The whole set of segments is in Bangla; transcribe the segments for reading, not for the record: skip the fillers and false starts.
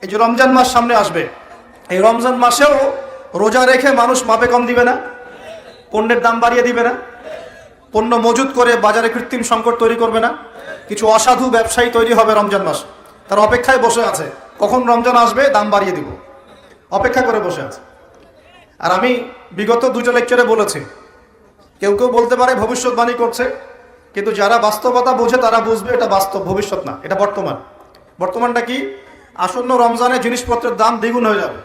এই যে রমজান মাস সামনে আসবে, এই রমজান মাসেও রোজা রেখে মানুষ মাপে কম দিবে না? পণ্যের দাম বাড়িয়ে দিবে না? পণ্য মজুত করে বাজারে কৃত্রিম সংকট তৈরি করবে না? কিছু অসাধু ব্যবসায়ী তৈরি হবে রমজান মাস, তার অপেক্ষায় বসে আছে কখন রমজান আসবে দাম বাড়িয়ে দিব, অপেক্ষা করে বসে আছে। আর আমি বিগত দুটো লেকচারে বলেছি, কেউ কেউ বলতে পারে ভবিষ্যৎবাণী করছে, কিন্তু যারা বাস্তবতা বোঝে তারা বুঝবে এটা বাস্তব, ভবিষ্যৎ না, এটা বর্তমান। বর্তমানটা কি? আসন্ন রমজানে জিনিসপত্রের দাম দ্বিগুণ হয়ে যাবে,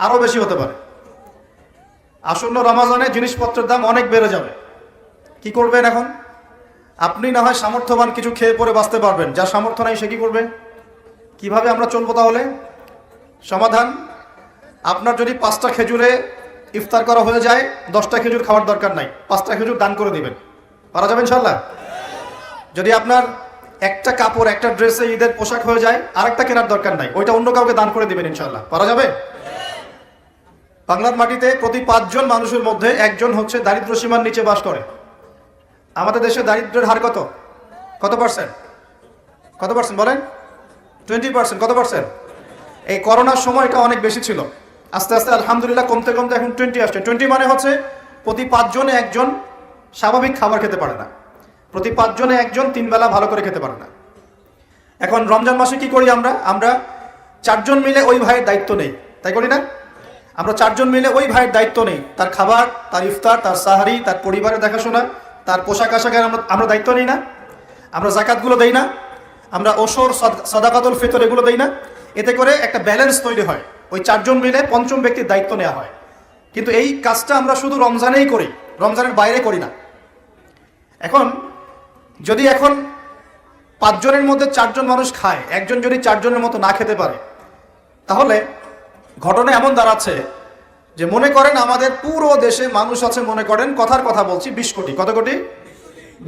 আরও বেশি হতে পারে। আসন্ন রমজানে জিনিসপত্রের দাম অনেক বেড়ে যাবে। কি করবেন এখন? আপনি না হয় সামর্থ্যবান কিছু খেয়ে পরে বাঁচতে পারবেন, যার সামর্থ্য নাই সে কি করবে? কিভাবে আমরা চলবো তাহলে? সমাধান, আপনার যদি 5টা খেজুরে ইফতার করা হয়ে যায়, 10টা খেজুর খাওয়ার দরকার নাই, 5টা খেজুর দান করে দিবেন। পারা যাবে ইনশাল্লাহ? যদি আপনার একটা কাপড়, একটা ড্রেসে ঈদের পোশাক হয়ে যায়, আরেকটা কেনার দরকার নাই, ওইটা অন্য কাউকে দান করে দিবেন ইনশাল্লাহ। পারা যাবে? বাংলার মাটিতে প্রতি 5 জন মানুষের মধ্যে একজন হচ্ছে দারিদ্র সীমার নিচে বাস করে। আমাদের দেশে দারিদ্রের হার কত? কত পার্সেন্ট? কত পার্সেন্ট বলেন? 20%। কত পার্সেন্ট? এই করোনার সময় এটা অনেক বেশি ছিল, আস্তে আস্তে আলহামদুলিল্লাহ কমতে কমতে এখন 20 আসছে। 20 মানে হচ্ছে প্রতি 5 জনে একজন স্বাভাবিক খাবার খেতে পারে না, প্রতি 5 জনে একজন 3 বেলা ভালো করে খেতে পারে না। এখন রমজান মাসে কি করি আমরা? আমরা 4 জন মিলে ওই ভাইয়ের দায়িত্ব নেই, তাই করি না? আমরা 4 জন মিলে ওই ভাইয়ের দায়িত্ব নেই, তার খাবার, তার ইফতার, তার সাহারি, তার পরিবারের দেখাশোনা, তার পোশাক আশাকের আমরা দায়িত্ব নিই না? আমরা জাকাতগুলো দেই না? আমরা ওসর, সাদাকাতুল ফিতর এগুলো দেই না? এতে করে একটা ব্যালেন্স তৈরি হয়, ওই 4 জন মিলে 5ম ব্যক্তির দায়িত্ব নেওয়া হয়। কিন্তু এই কাজটা আমরা শুধু রমজানেই করি, রমজানের বাইরে করি না। এখন যদি 5 জনের মধ্যে 4 জন মানুষ খায়, একজন যদি 4 জনের মতো না খেতে পারে, তাহলে ঘটনা এমন দাঁড়াচ্ছে যে মনে করেন আমাদের পুরো দেশে মানুষ আছে, মনে করেন কথার কথা বলছি 20 কোটি। কত কোটি?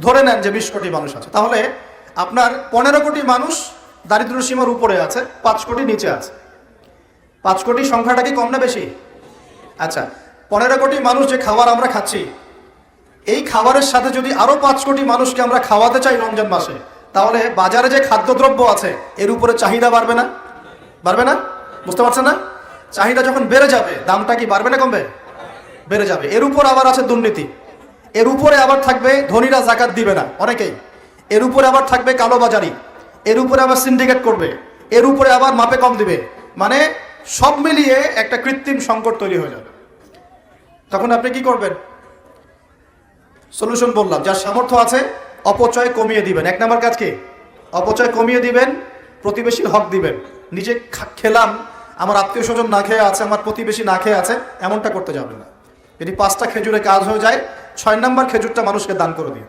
ধরে নেন যে 20 কোটি মানুষ আছে, তাহলে আপনার 15 কোটি মানুষ দারিদ্র সীমার উপরে আছে, 5 কোটি নিচে আছে। 5 কোটি সংখ্যাটা কি কম না বেশি? আচ্ছা, 15 কোটি মানুষ যে খাবার আমরা খাচ্ছি, এই খাবারের সাথে যদি আরো 5 কোটি মানুষকে আমরা খাওয়াতে চাই রমজান মাসে, তাহলে বাজারে যে খাদ্যদ্রব্য আছে এর উপরে চাহিদা বাড়বে না? বাড়বে না? বুঝতে পারছেন না? চাহিদা যখন বেড়ে যাবে, দামটা কি বাড়বে না কমবে? বেড়ে যাবে। এর উপর আবার আছে দুর্নীতি, এর উপরে আবার থাকবে ধনীরা জাকাত দিবে না অনেকেই, এর উপরে আবার থাকবে কালোবাজারি, এর উপরে আবার সিন্ডিকেট করবে, এর উপরে আবার মাপে কম দিবে, মানে সব মিলিয়ে একটা কৃত্রিম সংকট তৈরি হয়ে যাবে। তখন আপনি কি করবেন? সলিউশন বললাম, যার সামর্থ্য আছে অপচয় কমিয়ে দিবেন। 1 নম্বর কাজ কি? অপচয় কমিয়ে দিবেন, প্রতিবেশীর হক দিবেন। নিজে খেলাম, আমার আত্মীয় স্বজন না খেয়ে আছে, আমার প্রতিবেশী না খেয়ে আছে, এমনটা করতে যাবে না। যদি 5টা খেজুরে কাজ হয়ে যায়, 6 নম্বর খেজুরটা মানুষকে দান করে দিন।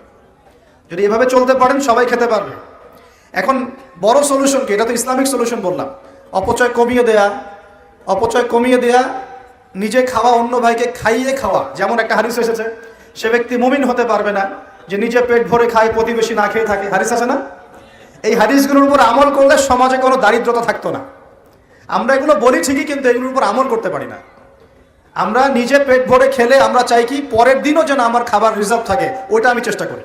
যদি এভাবে চলতে পারেন সবাই খেতে পারবে। এখন বড় সলিউশন কি? এটা তো ইসলামিক সলিউশন বললাম। অপচয় কমিয়ে দেয়া, অপচয় কমিয়ে দেয়া, নিজে খাওয়া, অন্য ভাইকে খাইয়ে খাওয়া। যেমন একটা হাদিস এসেছে, সে ব্যক্তি মুমিন হতে পারবে না যে নিজে পেট ভরে খায়, প্রতিবেশী না খেয়ে থাকে। হাদিস আছে না? এই হাদিসগুলোর উপর আমল করলে সমাজে কোনো দারিদ্রতা থাকতো না। আমরা এগুলো বলি ঠিকই, কিন্তু এগুলোর উপর আমল করতে পারি না। আমরা নিজে পেট ভরে খেলে আমরা চাই কি পরের দিনও যেন আমার খাবার রিজার্ভ থাকে, ওইটা আমি চেষ্টা করি।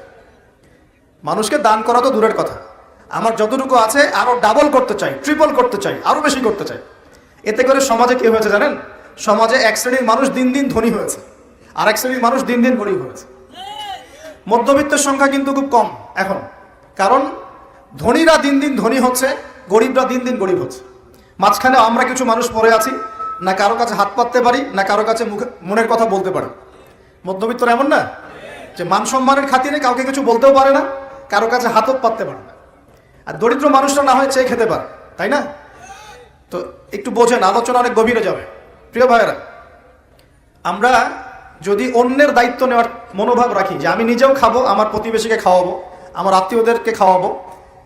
মানুষকে দান করা তো দূরের কথা, আমার যতটুকু আছে আরো ডাবল করতে চাই, ট্রিপল করতে চাই, আরো বেশি করতে চাই। এতে করে সমাজে কি হয়েছে জানেন? সমাজে এক শ্রেণীর মানুষ দিন দিন ধনী হয়েছে, আর এক শ্রেণীর মানুষ দিন দিন গরিব হয়েছে। মধ্যবিত্তের সংখ্যা কিন্তু খুব কম এখন, কারণ ধনীরা দিন দিন ধনী হচ্ছে, গরিবরা দিন দিন গরিব হচ্ছে। মাঝখানে আমরা কিছু মানুষ পড়ে আছি, না কারো কাছে হাত পাততে পারি, না কারো কাছে মনের কথা বলতে পারি। মধ্যবিত্তরা এমন না যে মান সম্মানের খাতিরে কাউকে কিছু বলতেও পারে না, কারো কাছে হাতও পাততে পারে না। আর দরিদ্র মানুষরা না হয় চেয়ে খেতে পারে, তাই না? তো একটু বোঝেন, আলোচনা অনেক গভীরে যাবে। প্রিয় ভাইয়েরা, আমরা যদি অন্যের দায়িত্ব নেওয়ার মনোভাব রাখি যে আমি নিজেও খাবো, আমার প্রতিবেশীকে খাওয়াবো, আমার আত্মীয়দেরকে খাওয়াবো,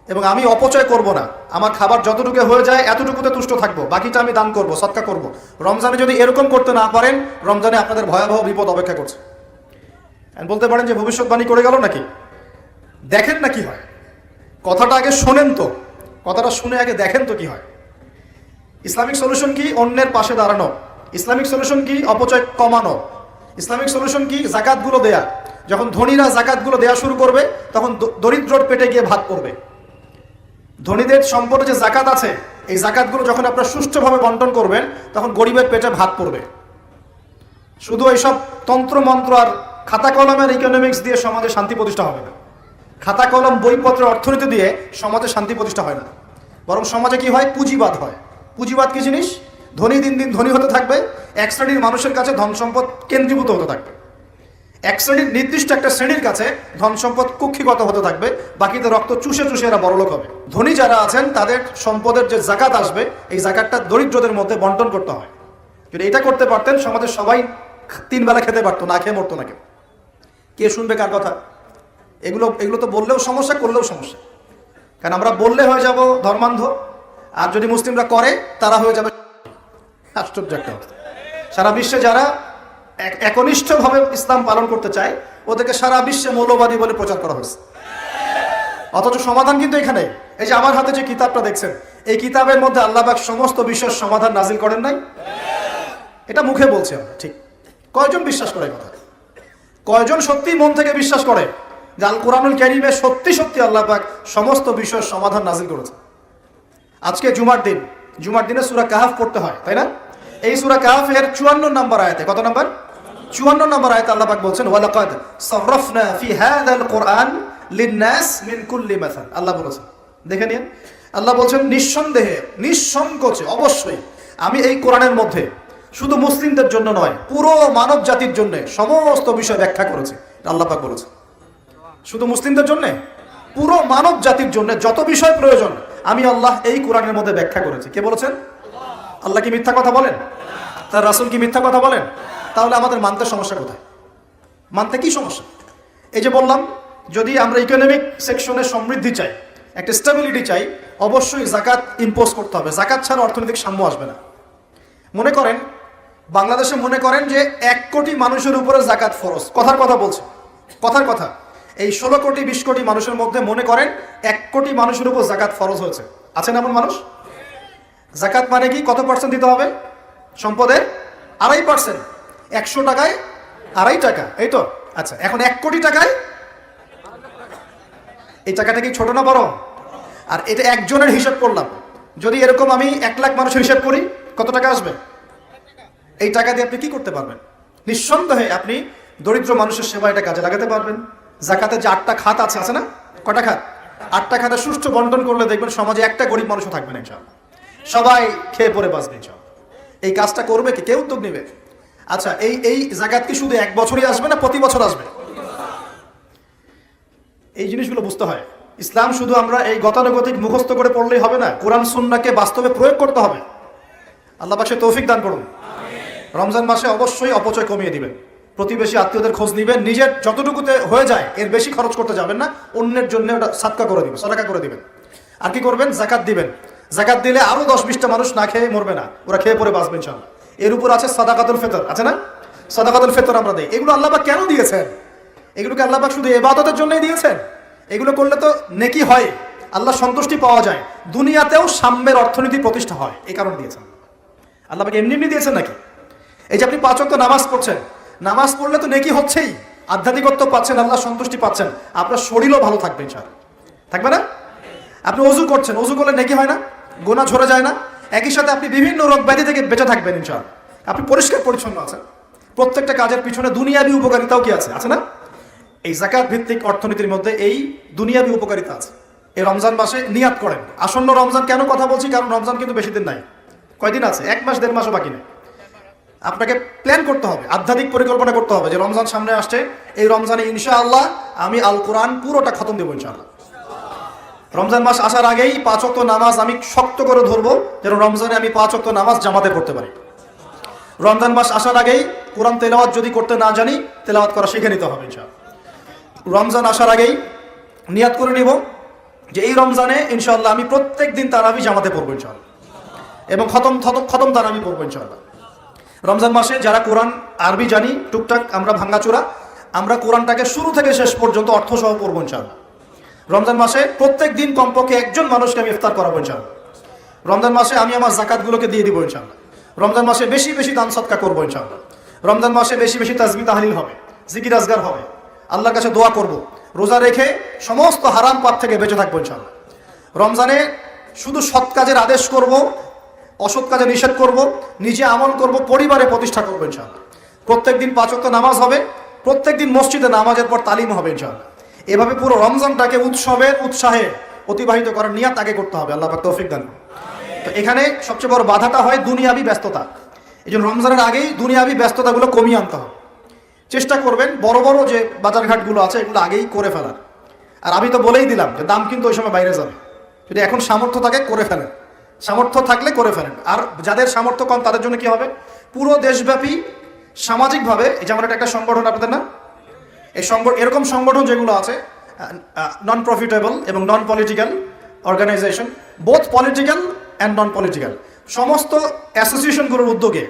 এবং আমি অপচয় করব না, আমার খাবার যতটুকু হয়ে যায় এতটুকুতে তুষ্ট থাকবো, বাকিটা আমি দান করব, সদকা করব। রমজানে যদি এরকম করতে না পারেন, রমজানে আপনাদের ভয়াবহ বিপদ অপেক্ষা করছে। বলতে পারেন যে ভবিষ্যৎবাণী করে গেল নাকি? দেখেন না কি হয়, কথাটা আগে শোনেন তো, কথাটা শুনে আগে দেখেন তো কি হয়। ইসলামিক সলিউশন কি? অন্যের পাশে দাঁড়ানো। ইসলামিক সলিউশন কি? অপচয় কমানো। ইসলামিক সলিউশন কি? জাকাতগুলো দেয়া। যখন ধনীরা জাকাতগুলো দেয়া শুরু করবে, তখন দরিদ্রর পেটে গিয়ে ভাত পড়বে। ধনীদের সম্পদে যে জাকাত আছে এই জাকাতগুলো যখন আপনারা সুষ্ঠুভাবে বন্টন করবেন তখন গরিবের পেটে ভাত পড়বে। শুধু এইসব তন্ত্রমন্ত্র আর খাতা কলমের ইকোনমিক্স দিয়ে সমাজে শান্তি প্রতিষ্ঠা হবে না। খাতা কলম বইপত্র অর্থনীতি দিয়ে সমাজে শান্তি প্রতিষ্ঠা হয় না, বরং সমাজে কি হয়? পুঁজিবাদ হয়। পুঁজিবাদ কি জিনিস? ধনী দিন দিন ধনী হতে থাকবে, এক শ্রেণীর মানুষের কাছে ধন সম্পদ কেন্দ্রীভূত হতে থাকবে, এক শ্রেণীর নির্দিষ্ট একটা শ্রেণীর কাছে ধন সম্পদ কুক্ষিগত হতে থাকবে, বাকিদের রক্ত চুষে চুষে এরা বড়লোক হবে। ধনী যারা আছেন তাদের সম্পদের যে জাকাত আসবে, এই জাকাতটা দরিদ্রদের মধ্যে বন্টন করতে হয়। যদি এটা করতে পারতেন সমাজের সবাই 3 বেলা খেতে পারতো, না খেয়ে মরতো না কেউ। কে শুনবে কার কথা? এগুলো তো বললেও সমস্যা, করলেও সমস্যা। কারণ আমরা বললে হয়ে যাব ধর্মান্ধ, আর যদি মুসলিমরা করে তারা হয়ে যাবে আশ্চর্য একটা অবস্থা। সারা বিশ্বে যারা একনিষ্ঠভাবে ইসলাম পালন করতে চায় ওদেরকে সারা বিশ্বে মৌলবাদী বলে প্রচার করা হয়েছে, অথচ সমাধান কিন্তু এখানে। এই যে আমার হাতে যে কিতাবটা দেখছেন, এই কিতাবের মধ্যে আল্লাহ পাক সমস্ত বিষয়ের সমাধান নাজিল করেন নাই? এটা মুখে বলছি আমরা, ঠিক। কয়জন বিশ্বাস করে কথা? কয়জন সত্যি মন থেকে বিশ্বাস করে যে আল কোরআনুল কারীমে সত্যি সত্যি আল্লাহ পাক সমস্ত বিষয়ের সমাধান নাজিল করেছে? আজকে জুমার দিনে সূরা কাহফ পড়তে হয়, তাই না? এই সূরা কাহফের 54 নম্বর আয়াতে, কত নম্বর? 54 নম্বর আয়াতে আল্লাহ পাক বলছেন ওয়ালাকাদ সাররাফনা ফি হাযাল কুরআন লিন-নাস মিন কুল্লি মাসাল। আল্লাহ বলেছেন, দেখে নিন, আল্লাহ বলছেন নিঃসন্দেহে, নিঃসংকোচে, অবশ্যই আমি এই কোরআনের মধ্যে শুধু মুসলিমদের জন্য নয়, পুরো মানব জাতির জন্য সমস্ত বিষয় ব্যাখ্যা করেছে। আল্লাহ পাক বলেছেন শুধু মুসলিমদের জন্য, পুরো মানব জাতির জন্য যত বিষয় প্রয়োজন আমি আল্লাহ এই কোরআনের মধ্যে ব্যাখ্যা করেছি। কে বলেছেন? আল্লাহ কি মিথ্যা কথা বলেন? তার রাসূল কি মিথ্যা কথা বলেন? তাহলে আমাদের মানতে সমস্যা কোথায়? মানতে কি সমস্যা? এই যে বললাম, যদি আমরা ইকোনমিক সেকশনে সমৃদ্ধি চাই, একটা স্টেবিলিটি চাই, অবশ্যই জাকাত ইম্পোজ করতে হবে। জাকাত ছাড়া অর্থনৈতিক সাম্য আসবে না। মনে করেন বাংলাদেশে মনে করেন যে 1 কোটি মানুষের উপরে জাকাত ফরজ, কথার কথা বলছে, কথার কথা। এই 16 কোটি 20 কোটি মানুষের মধ্যে মনে করেন 1 কোটি মানুষের উপর জাকাত ফরজ হয়েছে। আছেন এমন মানুষ? জাকাত মানে কি? কত পার্সেন্ট দিতে হবে সম্পদের? 2.5%। 100 টাকায় 2.5 টাকা, এই তো। আচ্ছা, এখন 1 কোটি টাকায় এই টাকাটা কি ছোট না বড়? আর এটা একজনের হিসাব করলাম, যদি এরকম আমি 1 লাখ মানুষের হিসাব করি কত টাকা আসবে? এই টাকা দিয়ে আপনি কি করতে পারবেন? নিঃসন্দেহে আপনি দরিদ্র মানুষের সেবা এটা কাজে লাগাতে পারবেন। জাকাতে যে 8টা খাত আছে না? কটা খাত? 8টা খাতে সুষ্ঠু বন্টন করলে দেখবেন সমাজে একটা গরিব মানুষও থাকবে না ইনশাআল্লাহ, সবাই খেয়ে পরে বাঁচবে ইনশাআল্লাহ। এই কাজটা করবে কি? কে উদ্যোগ নেবে? আচ্ছা, এই জাকাত কি শুধু 1 বছরই আসবে না প্রতি বছর আসবে? এই জিনিসগুলো বুঝতে হয়। ইসলাম শুধু আমরা এই গতানুগতিক মুখস্থ করে পড়লেই হবে না, কোরআন সুন্নাহকে বাস্তবে প্রয়োগ করতে হবে। আল্লাহ পাক তৌফিক দান করুন। রমজান মাসে অবশ্যই অপচয় কমিয়ে দিবেন, প্রতিবেশী আত্মীয়দের খোঁজ নিবেন, নিজের যতটুকুতে হয়ে যায় এর বেশি খরচ করতে যাবেন না, অন্যের জন্য ওটা সাদকা করে দিবেন, সাদাকা করে দিবেন। আর কি করবেন? জাকাত দিবেন। জাকাত দিলে আরো 10-20টা মানুষ না খেয়ে মরবে না, ওরা খেয়ে পরে বাঁচবে ইনশাআল্লাহ। এর উপর আছে সাদাকাতুল ফিতর, আছে না? সাদাকাতুল ফিতর আমরা দেই। এগুলো আল্লাহ পাক কেন দিয়েছেন? এগুলোকে আল্লাহ পাক শুধু ইবাদতের জন্যই দিয়েছেন? এগুলো করলে তো নেকি হয়, আল্লাহ সন্তুষ্টি পাওয়া যায়, দুনিয়াতেও সাম্যের অর্থনীতি প্রতিষ্ঠা হয়, এই কারণে দিয়েছেন। আল্লাহ পাক এমনি এমনি দিয়েছেন নাকি? এই যে আপনি 5 ওয়াক্ত নামাজ পড়ছেন, নামাজ পড়লে তো নেকি হচ্ছেই, আধ্যাত্মিকত্ব পাচ্ছেন, আল্লাহ সন্তুষ্টি পাচ্ছেন, আপনার শরীরও ভালো থাকবে ইনশাআল্লাহ, থাকবে না? আপনি ওযু করছেন, ওযু করলে নেকি হয় না? গুনাহ ঝরে যায় না? একই সাথে আপনি বিভিন্ন রোগ ব্যাধি থেকে বেঁচে থাকবেন ইনশাআল্লাহ। আপনি পরিষ্কার পরিচ্ছন্ন আছেন। প্রত্যেকটা কাজের পিছনে দুনিয়াবী উপকারিতাও কি আছে? আছে না? এই জাকাত ভিত্তিক অর্থনীতির মধ্যে এই দুনিয়াবী উপকারিতা আছে। এই রমজান মাসে নিয়াত করেন। আসন্ন রমজান কেন কথা বলছি? কারণ রমজান কিন্তু বেশি দিন নাই, কয়দিন আছে? 1 মাস 1.5 মাসও বাকি নেই। আপনাকে প্ল্যান করতে হবে, আধ্যাত্মিক পরিকল্পনা করতে হবে যে রমজান সামনে আসছে, এই রমজানে ইনশাআল্লাহ আমি আল কোরআন পুরোটা খতম দেবো ইনশাআল্লাহ। রমজান মাস আসার আগেই 5 ওয়াক্ত নামাজ আমি শক্ত করে ধরবো, যেন রমজানে আমি 5 ওয়াক্ত নামাজ জামাতে পড়তে পারি। রমজান মাস আসার আগেই কোরআন তেলাওয়াত যদি করতে না জানি, তেলাওয়াত করা শিখে নিতে হবে ইনশাআল্লাহ। রমজান আসার আগেই নিয়াত করে নিব যে এই রমজানে ইনশাআল্লাহ আমি প্রত্যেক দিন তারাবি জামাতে পড়বো ইনশাআল্লাহ, এবং খতম তারাবি পড়বো ইনশাআল্লাহ। রমজান মাসে যারা কোরআন আরবি জানি টুকটাক, আমরা ভাঙ্গাচোরা, আমরা কোরআনটাকে শুরু থেকে শেষ পর্যন্ত অর্থসহ পড়বো ইনশাআল্লাহ। রমজান মাসে প্রত্যেক দিন কমপক্ষে একজন মানুষকে আমি ইফতার করাবো ইনশাআল্লাহ। রমজান মাসে আমি আমার জাকাতগুলোকে দিয়ে দিব ইনশাআল্লাহ। রমজান মাসে বেশি বেশি দান সদকা করবো ইনশাআল্লাহ। রমজান মাসে বেশি বেশি তাসবিহ তাহলিল হবে, জিকির আজগার হবে, আল্লাহর কাছে দোয়া করব, রোজা রেখে সমস্ত হারাম পাপ থেকে বেঁচে থাকবো ইনশাআল্লাহ। রমজানে শুধু সৎ কাজের আদেশ করব, অসৎ কাজে নিষেধ করব, নিজে আমল করব, পরিবারে প্রতিষ্ঠা করবো ইনশাআল্লাহ। প্রত্যেকদিন 5 ওয়াক্ত নামাজ হবে, প্রত্যেকদিন মসজিদে নামাজের পর তালিম হবে ইনশাআল্লাহ। এভাবে পুরো রমজানটাকে উৎসবের উৎসাহে অতিবাহিত করার নিয়াত আগে করতে হবে। আল্লাহ পাক তৌফিক দান করুন। তো এখানে সবচেয়ে বড় বাধাটা হয় দুনিয়াবি ব্যস্ততা। এই জন্য রমজানের আগেই দুনিয়াবি ব্যস্ততাগুলো কমিয়ে আনতে হবে। চেষ্টা করবেন বড় বড় যে বাজারঘাটগুলো আছে এগুলো আগেই করে ফেলার। আর আমি তো বলেই দিলাম যে দাম কিন্তু ওই সময় বাইরে যাবে। যদি এখন সামর্থ্য থাকে করে ফেলেন, সামর্থ্য থাকলে করে ফেলেন। আর যাদের সামর্থ্য কম তাদের জন্য কি হবে, পুরো দেশব্যাপী সামাজিকভাবে, যেমন একটা সংগঠন আপনাদের না, এই এরকম সংগঠন যেগুলো আছে নন প্রফিটেবল এবং non political organisation, both political and non political, সমস্ত অ্যাসোসিয়েশনগুলোর উদ্যোগে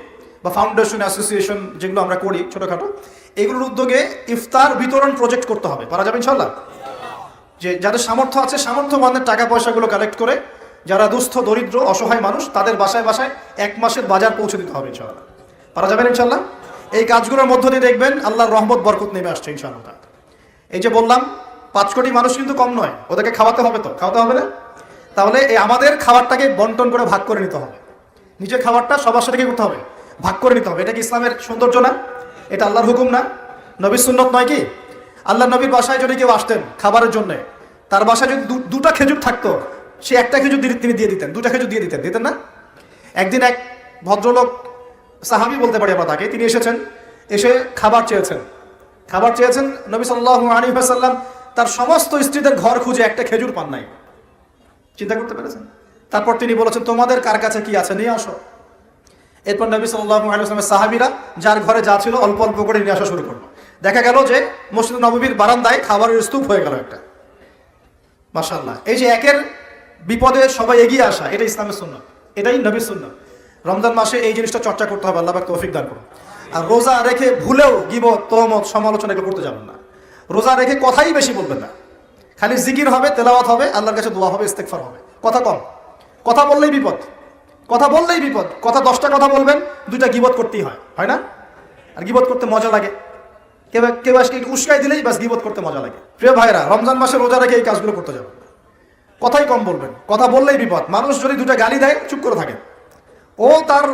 বা ফাউন্ডেশন অ্যাসোসিয়েশন যেগুলো আমরা করি ছোটোখাটো, এগুলোর উদ্যোগে ইফতার বিতরণ প্রজেক্ট করতে হবে। পারা যাবে ইনশাল্লাহ। যে যাদের সামর্থ্য আছে সামর্থ্যবানদের টাকা পয়সাগুলো কালেক্ট করে যারা দুস্থ দরিদ্র অসহায় মানুষ তাদের বাসায় বাসায় 1 মাসের বাজার পৌঁছে দিতে হবে ইনশাআল্লাহ। পারা যাবেন ইনশাআল্লাহ। এই কাজগুলোর মধ্য দিয়ে দেখবেন আল্লাহর রহমত বরকত নেমে আসছে ইনশাআল্লাহ। এই যে বললাম 5 কোটি মানুষ কিন্তু কম নয়, ওদেরকে খাওয়াতে হবে, তো খাওয়াতে হবে না? তাহলে এই আমাদের খাবারটাকে বন্টন করে ভাগ করে নিতে হবে। নিজের খাবারটা সবার সাথে কি করতে হবে, ভাগ করে নিতে হবে। এটা কি ইসলামের সৌন্দর্য না? এটা আল্লাহর হুকুম না? নবীর সুন্নত নয় কি? আল্লাহ নবীর বাসায় যদি কেউ আসতেন খাবারের জন্য, তার বাসায় যদি 2টা খেজুর থাকতো, সে 1টা খেজুর তিনি দিয়ে দিতেন, 2টা খেজুর দিয়ে দিতেন না? একদিন এক ভদ্রলোক, সাহাবী বলতে পারি আমরা তাকে, তিনি এসে খাবার চেয়েছেন। নবী সাল্লাল্লাহু আলাইহি ওয়াসাল্লাম তার সমস্ত স্ত্রীদের ঘর খুঁজে 1টা খেজুর পান নাই। চিন্তা করতে পেরেছেন? তারপর তিনি বলেছেন তোমাদের কার কাছে কি আছে নিয়ে আসো। এরপর নবী সাল্লাল্লাহু আলাইহি ওয়াসাল্লামের সাহাবীরা যার ঘরে যা ছিল অল্প অল্প করে নিয়ে আসা শুরু করলো। দেখা গেল যে মসজিদ নববীর বারান্দায় খাবারের স্তূপ হয়ে গেল একটা। মাশাআল্লাহ। এই যে একের বিপদে সবাই এগিয়ে আসা, এটা ইসলামের সুন্নাত, এটাই নবীর সুন্নাত। রমজান মাসে এই জিনিসটা চর্চা করতে হবে। আল্লাহ পাক তৌফিক দান করুন। আর রোজা রেখে ভুলেও গীবত, তহমত, সমালোচনা এগুলো করতে যাবেন না। রোজা রেখে কথাই বেশি বলবেন না, খালি জিকির হবে, তেলাওয়াত হবে, আল্লাহর কাছে দোয়া হবে, ইস্তেগফার হবে। কথা কম, কথা বললেই বিপদ, কথা 10টা কথা বলবেন, 2টা গীবত করতেই হয় না? আর গীবত করতে মজা লাগে, কেউ আজকে উস্কাই দিলেই বাস গীবত করতে মজা লাগে। প্রিয় ভাইরা, রমজান মাসে রোজা রেখে এই কাজগুলো করতে যাবেন। কথাই কম বলবেন, কথা বললেই বিপদ। মানুষ যদি 2টা গালি দেয় চুপ করে থাকে, ও তার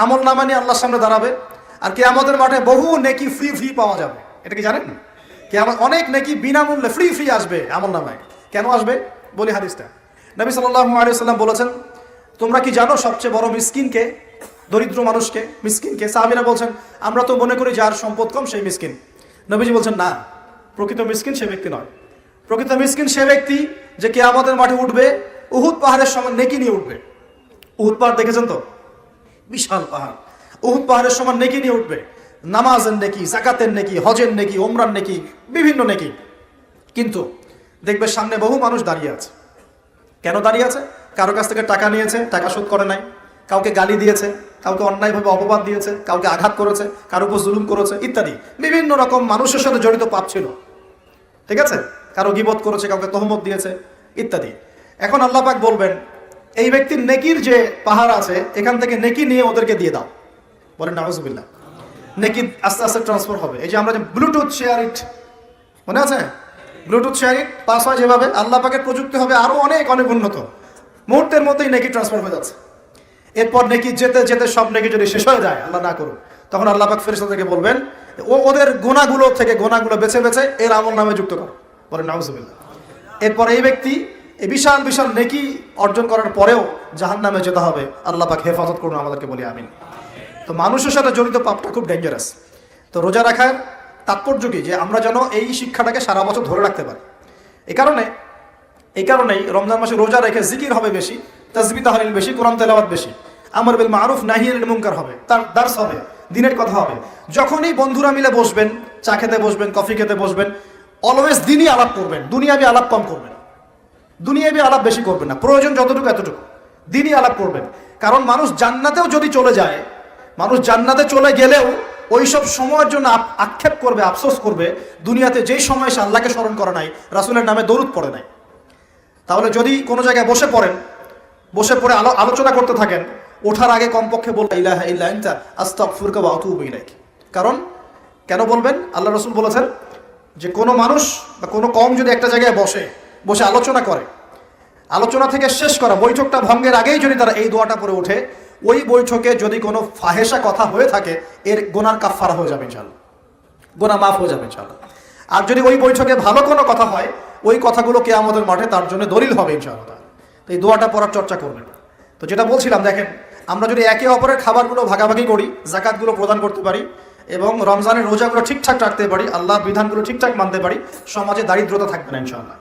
আমল নামা নিয়ে আল্লাহর সামনে দাঁড়াবে। আর কিয়ামতের মাঠে বহু নেকি ফ্রি পাওয়া যাবে। এটা কি জানেন? অনেক নেকি বিনামূল্যে ফ্রি আসবে আমল নামায়। কেন আসবে বলি হাদিসটা। নবী সাল্লাল্লাহু আলাইহি ওয়াসাল্লাম বলেছেন, তোমরা কি জানো সবচেয়ে বড় মিসকিনকে, দরিদ্র মানুষকে, মিসকিনকে? সাহাবীরা বলছেন, আমরা তো মনে করি যার সম্পদ কম সেই মিসকিন। নবীজি বলছেন, না, প্রকৃত মিসকিন সে ব্যক্তি নয়। প্রকৃত মিসকিন সে ব্যক্তি যে কিয়ামতের মাঠে উঠবে উহুদ পাহাড়ের সমান নেকি নিয়ে উঠবে। উহুদ পাহাড় দেখেছেন তো? বিশাল পাহাড়। উহুদ পাহাড়ের সমান নেকি নিয়ে উঠবে। নামাজের নেকি, যাকাতের নেকি, হজের নেকি, ওমরার নেকি, বিভিন্ন নেকি। কিন্তু দেখবে সামনে বহু মানুষ দাঁড়িয়ে আছে। কেন দাঁড়িয়ে আছে? কারো কাছ থেকে টাকা নিয়েছে, টাকা শোধ করে নাই, কাউকে গালি দিয়েছে, কাউকে অন্যায়ভাবে অপবাদ দিয়েছে, কাউকে আঘাত করেছে, কারো উপর জুলুম করেছে ইত্যাদি। বিভিন্ন রকম মানুষের সাথে জড়িত পাপ ছিল, ঠিক আছে? কারো গীবত করেছে, কাউকে তহমত দিয়েছে ইত্যাদি। এখন আল্লাহ পাক বলবেন, এই ব্যক্তির নেকির যে পাহাড় আছে এখান থেকে নেকি নিয়ে ওদেরকে দিয়ে দাও। বলেন নাউজুবিল্লাহ। নেকি আস্তে আস্তে ট্রান্সফার হবে। এই যে আমরা যে ব্লুটুথ শেয়ার ইট, মনে আছে? ব্লুটুথ শেয়ার ইট পাস হয় যেভাবে, আল্লাহ পাকের প্রযুক্তি হবে আরো অনেক উন্নত। মুহূর্তের মধ্যেই নেকি ট্রান্সফার হয়ে যাচ্ছে। এরপর নেকি যেতে সব নেকি যদি শেষ হয়ে যায়, আল্লাহ না করুন, তখন আল্লাহ পাক ফেরেশতাদেরকে বলবেন, ওদের গুনাহগুলো থেকে গুনাহগুলো বেছে এর আমল নামে যুক্ত করো। বলেন নাউজুবিল্লাহ। এরপর এই ব্যক্তি এই বিশাল নেকি অর্জন করার পরেও জাহান্নামে যেতে হবে। আল্লাহ পাক হেফাজত করুন আমাদেরকে, বলি আমিন। তো মানুষের সাথে জড়িত পাপটা খুব ডেঞ্জারাস। তো রোজা রাখার তাৎপর্য কি? যে আমরা যেন এই শিক্ষাটাকে সারা বছর ধরে রাখতে পারি। এই কারণেই রমজান মাসে রোজা রেখে জিকির হবে বেশি, তাসবিহ তাহলিল বেশি, কোরআন তেলাওয়াত বেশি, আমর বিল মারুফ নাহি আনিল মুনকার হবে, তার দার্স হবে, দিনের কথা হবে। যখনই বন্ধুরা মিলে বসবেন, চা খেতে বসবেন, কফি খেতে বসবেন, অলওয়েজ দিনই আলাপ করবেন, দুনিয়াবি আলাপ কম করবেন, দুনিয়াবি আলাপ বেশি করবেন না। প্রয়োজন যতটুকু এতটুকু দিনই আলাপ করবেন। কারণ মানুষ জান্নাতেও যদি চলে যায়, মানুষ জান্নাতে চলে গেলেও ওইসব সময়ের জন্য আক্ষেপ করবে, আফসোস করবে, দুনিয়াতে যেই সময় সে আল্লাহকে স্মরণ করে নাই, রাসূলের নামে দরুদ পড়ে নাই। তাহলে যদি কোনো জায়গায় বসে পড়ে আলোচনা করতে থাকেন, ওঠার আগে কমপক্ষে বলবেন ইলাহা ইল্লা আনতা আস্তাগফিরুকা ওয়া আতুবু ইলাইক। কারণ কেন বলবেন? আল্লাহ রাসূল বলেছেন যে কোনো মানুষ বা কোনো কওম যদি একটা জায়গায় বসে আলোচনা করে, আলোচনা থেকে শেষ করা, বৈঠকটা ভঙ্গের আগেই যদি তারা এই দোয়াটা পড়ে ওঠে, ওই বৈঠকে যদি কোনো ফাহেসা কথা হয়ে থাকে এর গুনার কাফারা হয়ে যাবে ইনশাআল্লাহ, গুনাহ মাফ হয়ে যাবে ইনশাআল্লাহ। আর যদি ওই বৈঠকে ভালো কোনো কথা হয়, ওই কথাগুলো কিয়ামতের মাঠে তার জন্য দলিল হবে ইনশাআল্লাহ। তো এই দোয়াটা পড়ার চর্চা করবেন। তো যেটা বলছিলাম, দেখেন আমরা যদি একে অপরের খাবারগুলো ভাগাভাগি করি, যাকাতগুলো প্রদান করতে পারি এবং রমজানের রোজাগুলো ঠিকঠাক রাখতে পারি, আল্লাহর বিধানগুলো ঠিকঠাক মানতে পারি, সমাজে দারিদ্রতা থাকবে না ইনশাআল্লাহ।